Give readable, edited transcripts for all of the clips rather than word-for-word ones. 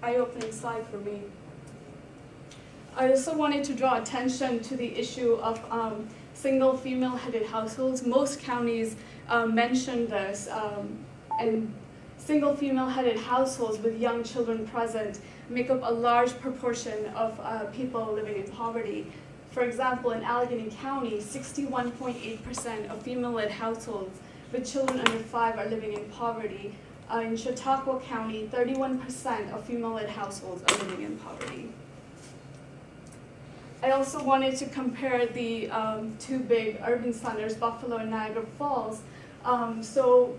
eye-opening slide for me. I also wanted to draw attention to the issue of single female-headed households. Most counties mention this, and single female-headed households with young children present make up a large proportion of people living in poverty. For example, in Allegheny County, 61.8% of female-led households with children under 5 are living in poverty. In Chautauqua County, 31% of female-led households are living in poverty. I also wanted to compare the two big urban centers, Buffalo and Niagara Falls. So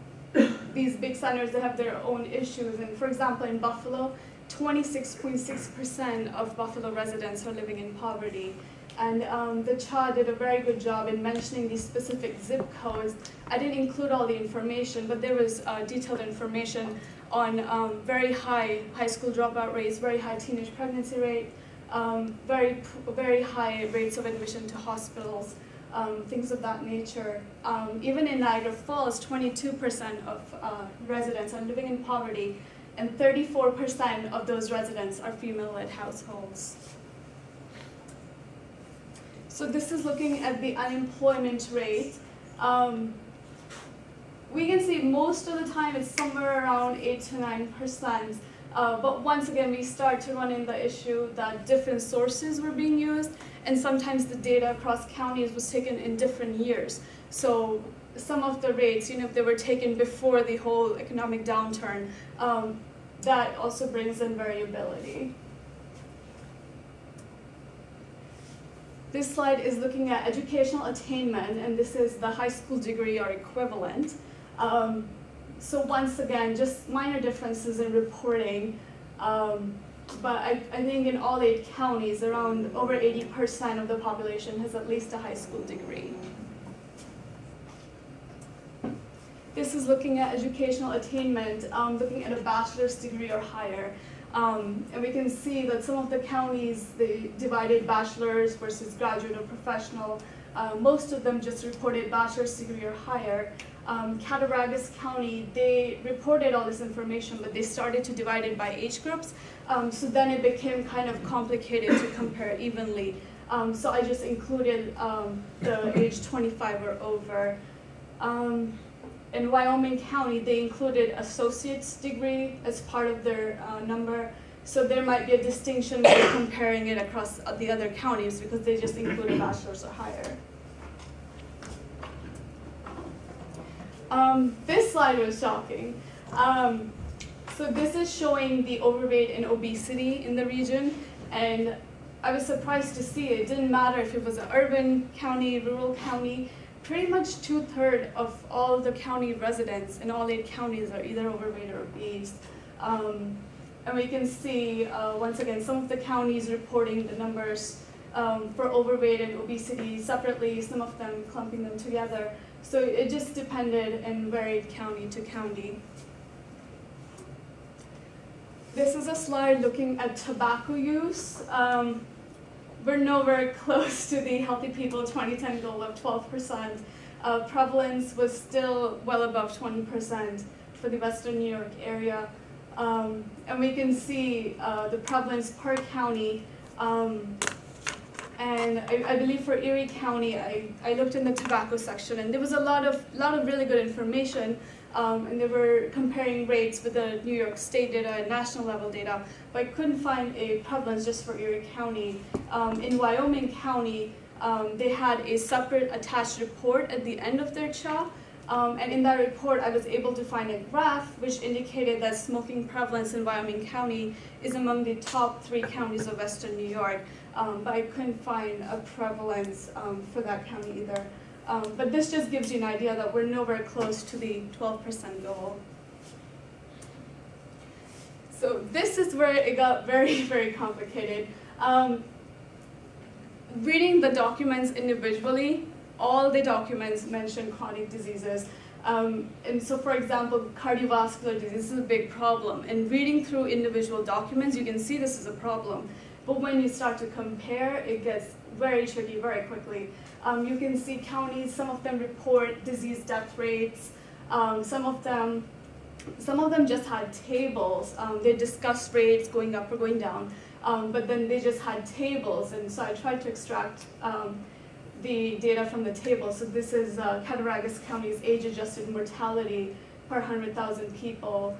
these big centers, they have their own issues. And for example, in Buffalo, 26.6% of Buffalo residents are living in poverty. And the CHA did a very good job in mentioning these specific zip codes. I didn't include all the information, but there was detailed information on very high school dropout rates, very high teenage pregnancy rate, very high rates of admission to hospitals, things of that nature. Even in Niagara Falls, 22% of residents are living in poverty, and 34% of those residents are female-led households. So this is looking at the unemployment rate. We can see most of the time it's somewhere around 8 to 9%. But once again, we start to run in the issue that different sources were being used, and sometimes the data across counties was taken in different years. So some of the rates, if they were taken before the whole economic downturn, that also brings in variability. This slide is looking at educational attainment, and this is the high school degree or equivalent. So once again, just minor differences in reporting, but I think in all 8 counties, around over 80% of the population has at least a high school degree. This is looking at educational attainment, looking at a bachelor's degree or higher. And we can see that some of the counties, they divided bachelor's versus graduate or professional. Most of them just reported bachelor's degree or higher. Cattaraugus County, they reported all this information, but they started to divide it by age groups. So then it became kind of complicated to compare evenly. So I just included the age 25 or over. In Wyoming County, they included associate's degree as part of their number. So there might be a distinction when comparing it across the other counties because they just included bachelor's or higher. This slide was shocking. So this is showing the overweight and obesity in the region, and I was surprised to see it didn't matter if it was an urban county, rural county. Pretty much 2/3 of all the county residents in all 8 counties are either overweight or obese. And we can see, once again, some of the counties reporting the numbers for overweight and obesity separately, some of them clumping them together. So it just depended and varied county to county. This is a slide looking at tobacco use. We're nowhere close to the Healthy People 2010 goal of 12%. Prevalence was still well above 20% for the Western New York area. And we can see the prevalence per county. And I believe for Erie County, I looked in the tobacco section, and there was a lot of really good information. And they were comparing rates with the New York State data and national level data, but I couldn't find a prevalence just for Erie County. In Wyoming County, they had a separate attached report at the end of their CHA, and in that report I was able to find a graph which indicated that smoking prevalence in Wyoming County is among the top 3 counties of Western New York, but I couldn't find a prevalence for that county either. But this just gives you an idea that we're nowhere close to the 12% goal. So this is where it got very, very complicated. Reading the documents individually, all the documents mention chronic diseases. And so, for example, cardiovascular disease is a big problem. And reading through individual documents, you can see this is a problem. But when you start to compare, it gets very tricky very quickly. You can see counties, some of them report disease death rates. Some of them some of them just had tables. They discussed rates going up or going down, but then they just had tables. And so I tried to extract the data from the table. So this is Cattaraugus County's age-adjusted mortality per 100,000 people.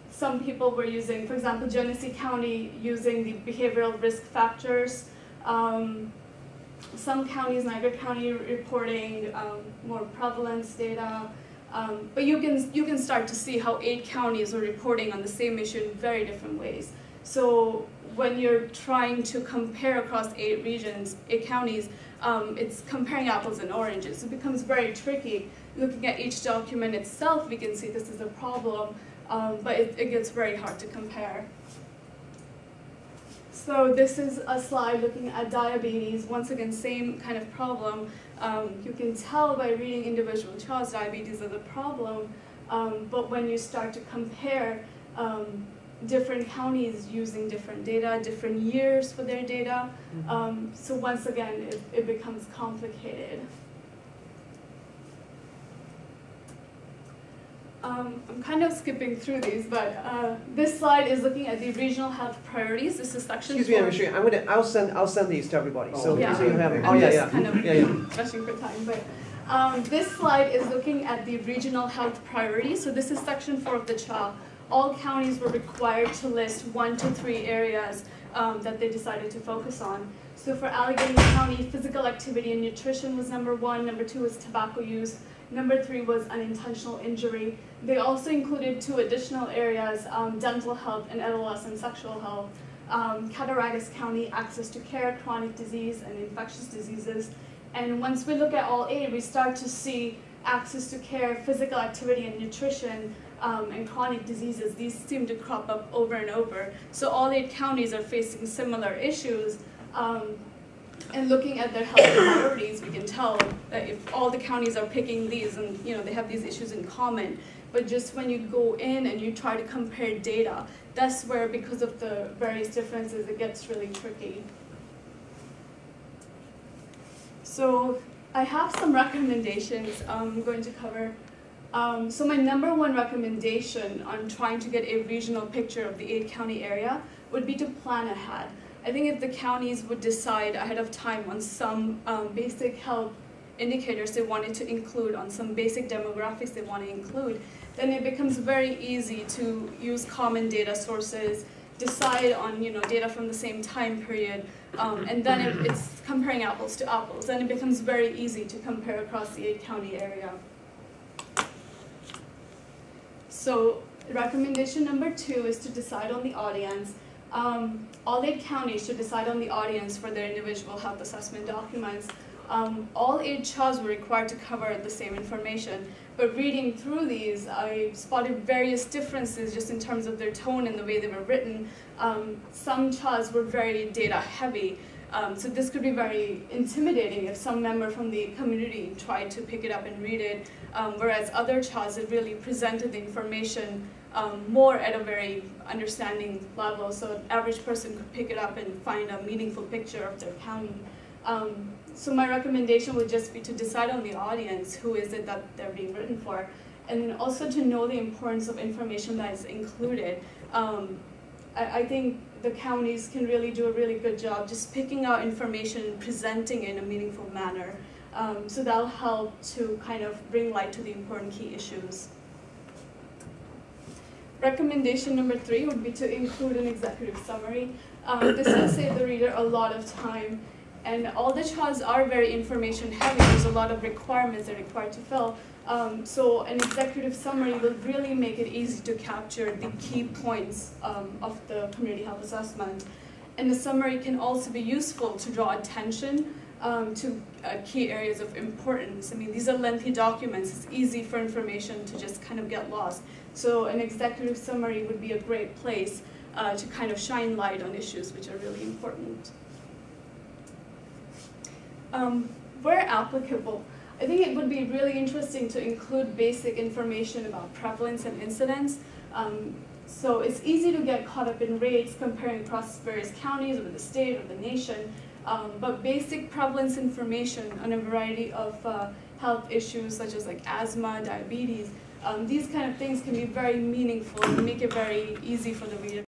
Some people were using, for example, Genesee County using the behavioral risk factors. Some counties, Niagara County, reporting more prevalence data. But you can start to see how 8 counties are reporting on the same issue in very different ways. So when you're trying to compare across 8 regions, 8 counties, it's comparing apples and oranges. It becomes very tricky. Looking at each document itself, we can see this is a problem, but it gets very hard to compare. So this is a slide looking at diabetes. Once again, same kind of problem. You can tell by reading individual charts, diabetes is a problem, but when you start to compare different counties using different data, different years for their data, so once again, it becomes complicated. I'm kind of skipping through these, but this slide is looking at the regional health priorities. This is section 4. Excuse me, I'm sure. I'll send these to everybody. So, yeah. so you have them. I'm just kind of rushing for time, but this slide is looking at the regional health priorities. So this is section 4 of the CHA. All counties were required to list 1 to 3 areas that they decided to focus on. So for Allegheny County, physical activity and nutrition was number 1. Number 2 was tobacco use. Number 3 was unintentional injury. They also included 2 additional areas, dental health and adolescent sexual health. Cattaraugus County, access to care, chronic disease, and infectious diseases. And once we look at all 8, we start to see access to care, physical activity and nutrition, and chronic diseases. These seem to crop up over and over. So all 8 counties are facing similar issues. And looking at their health priorities, we can tell that if all the counties are picking these and they have these issues in common, but just when you go in and you try to compare data, that's where, because of the various differences, it gets really tricky. So I have some recommendations I'm going to cover. So my number 1 recommendation on trying to get a regional picture of the 8-county area would be to plan ahead. I think if the counties would decide ahead of time on some basic health indicators they wanted to include, on some basic demographics they want to include, then it becomes very easy to use common data sources, decide on data from the same time period, and then it's comparing apples to apples, and it becomes very easy to compare across the 8-county area. So recommendation number 2 is to decide on the audience. All 8 counties should decide on the audience for their individual health assessment documents. All 8 CHAs were required to cover the same information, but reading through these, I spotted various differences just in terms of their tone and the way they were written. Some CHAs were very data heavy, so this could be very intimidating if some member from the community tried to pick it up and read it, whereas other CHAs, it really presented the information more at a very understanding level, so an average person could pick it up and find a meaningful picture of their county. So my recommendation would just be to decide on the audience, who is it that they're being written for, and also to know the importance of information that is included. I think the counties can really do a really good job just picking out information and presenting it in a meaningful manner. So that'll help to kind of bring light to the important key issues. Recommendation number 3 would be to include an executive summary. This will save the reader a lot of time. And all the CHAs are very information heavy. There's a lot of requirements they're required to fill. So an executive summary will really make it easy to capture the key points of the community health assessment. And the summary can also be useful to draw attention to key areas of importance. I mean, these are lengthy documents. It's easy for information to just kind of get lost. So an executive summary would be a great place to kind of shine light on issues which are really important. Where applicable, I think it would be really interesting to include basic information about prevalence and incidence. So it's easy to get caught up in rates comparing across various counties or the state or the nation, but basic prevalence information on a variety of health issues such as like asthma, diabetes, These kind of things can be very meaningful and make it very easy for the reader.